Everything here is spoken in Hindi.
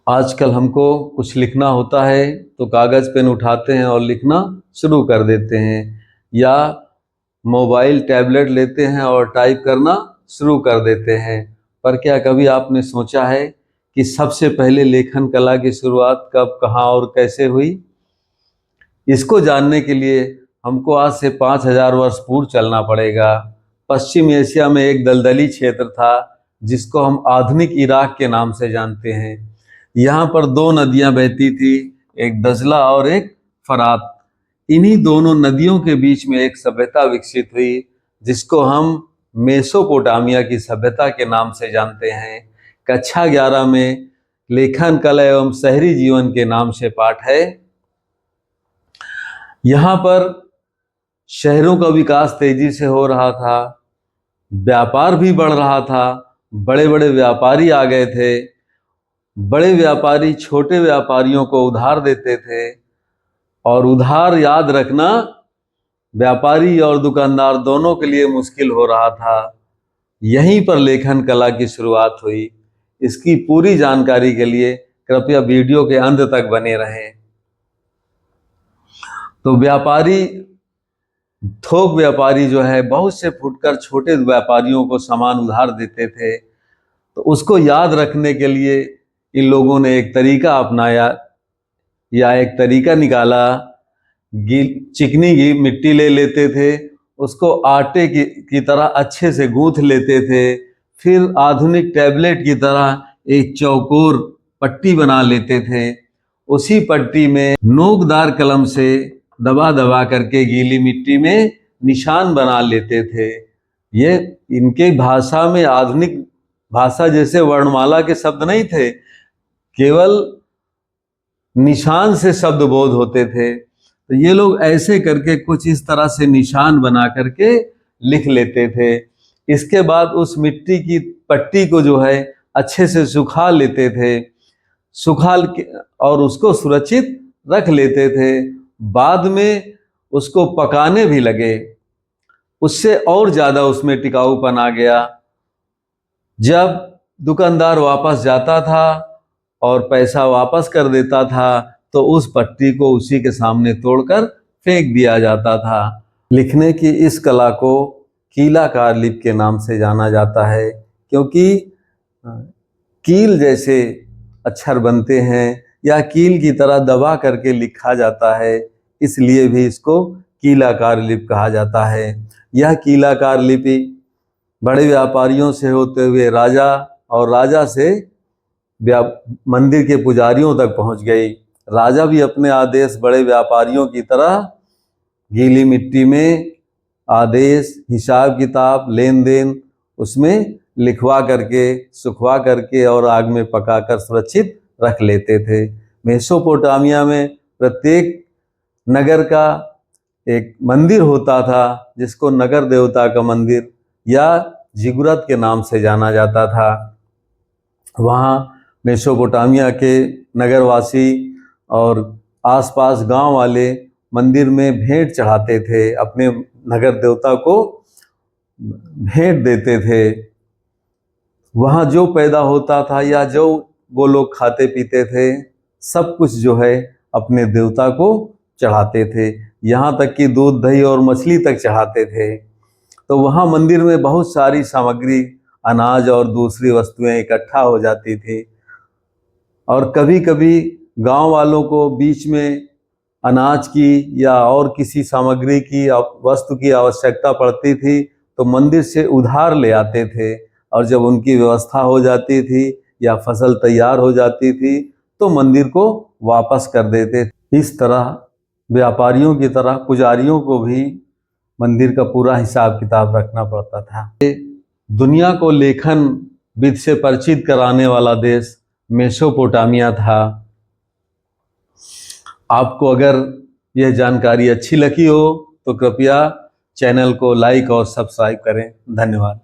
आजकल हमको कुछ लिखना होता है तो कागज़ पेन उठाते हैं और लिखना शुरू कर देते हैं, या मोबाइल टैबलेट लेते हैं और टाइप करना शुरू कर देते हैं। पर क्या कभी आपने सोचा है कि सबसे पहले लेखन कला की शुरुआत कब, कहाँ और कैसे हुई? इसको जानने के लिए हमको आज से 5000 वर्ष पूर्व चलना पड़ेगा। पश्चिम एशिया में एक दलदली क्षेत्र था जिसको हम आधुनिक इराक के नाम से जानते हैं। यहाँ पर दो नदियाँ बहती थी, एक दजला और एक फरात। इन्हीं दोनों नदियों के बीच में एक सभ्यता विकसित हुई जिसको हम मेसोपोटामिया की सभ्यता के नाम से जानते हैं। कक्षा 11 में लेखन कला एवं शहरी जीवन के नाम से पाठ है। यहाँ पर शहरों का विकास तेजी से हो रहा था, व्यापार भी बढ़ रहा था, बड़े बड़े व्यापारी आ गए थे। बड़े व्यापारी छोटे व्यापारियों को उधार देते थे, और उधार याद रखना व्यापारी और दुकानदार दोनों के लिए मुश्किल हो रहा था। यहीं पर लेखन कला की शुरुआत हुई। इसकी पूरी जानकारी के लिए कृपया वीडियो के अंत तक बने रहें। तो थोक व्यापारी जो है बहुत से फुटकर छोटे व्यापारियों को सामान उधार देते थे। तो उसको याद रखने के लिए इन लोगों ने एक तरीका अपनाया, या एक तरीका निकाला। चिकनी मिट्टी ले लेते थे, उसको आटे की तरह अच्छे से गूंथ लेते थे। फिर आधुनिक टैबलेट की तरह एक चौकोर पट्टी बना लेते थे। उसी पट्टी में नोकदार कलम से दबा दबा करके गीली मिट्टी में निशान बना लेते थे। ये इनके भाषा में आधुनिक भाषा जैसे वर्णमाला के शब्द नहीं थे, केवल निशान से शब्द बोध होते थे। तो ये लोग ऐसे करके कुछ इस तरह से निशान बना करके लिख लेते थे। इसके बाद उस मिट्टी की पट्टी को जो है अच्छे से सुखा लेते थे, और उसको सुरक्षित रख लेते थे। बाद में उसको पकाने भी लगे, उससे और ज़्यादा उसमें टिकाऊपन आ गया। जब दुकानदार वापस जाता था और पैसा वापस कर देता था तो उस पट्टी को उसी के सामने तोड़कर फेंक दिया जाता था। लिखने की इस कला को कीलाकार लिपि के नाम से जाना जाता है, क्योंकि कील जैसे अक्षर बनते हैं या कील की तरह दबा करके लिखा जाता है, इसलिए भी इसको कीलाकार लिपि कहा जाता है। यह कीलाकार लिपि बड़े व्यापारियों से होते हुए राजा, और राजा से मंदिर के पुजारियों तक पहुंच गई। राजा भी अपने आदेश बड़े व्यापारियों की तरह गीली मिट्टी में आदेश, हिसाब किताब, लेन देन उसमें लिखवा करके, सुखवा करके और आग में पकाकर सुरक्षित रख लेते थे। मेसोपोटामिया में प्रत्येक नगर का एक मंदिर होता था जिसको नगर देवता का मंदिर या जिगुरत के नाम से जाना जाता था। वहाँ मेसोपोटामिया के नगरवासी और आसपास गांव वाले मंदिर में भेंट चढ़ाते थे, अपने नगर देवता को भेंट देते थे। वहाँ जो पैदा होता था या जो वो लोग खाते पीते थे, सब कुछ जो है अपने देवता को चढ़ाते थे। यहाँ तक कि दूध, दही और मछली तक चढ़ाते थे। तो वहाँ मंदिर में बहुत सारी सामग्री, अनाज और दूसरी वस्तुएं इकट्ठा हो जाती थी, और कभी कभी गांव वालों को बीच में अनाज की या और किसी सामग्री की वस्तु की आवश्यकता पड़ती थी तो मंदिर से उधार ले आते थे, और जब उनकी व्यवस्था हो जाती थी या फसल तैयार हो जाती थी तो मंदिर को वापस कर देते थे। इस तरह व्यापारियों की तरह पुजारियों को भी मंदिर का पूरा हिसाब किताब रखना पड़ता था। दुनिया को लेखन विधि से परिचित कराने वाला देश मेसोपोटामिया था। आपको अगर यह जानकारी अच्छी लगी हो तो कृपया चैनल को लाइक और सब्सक्राइब करें। धन्यवाद।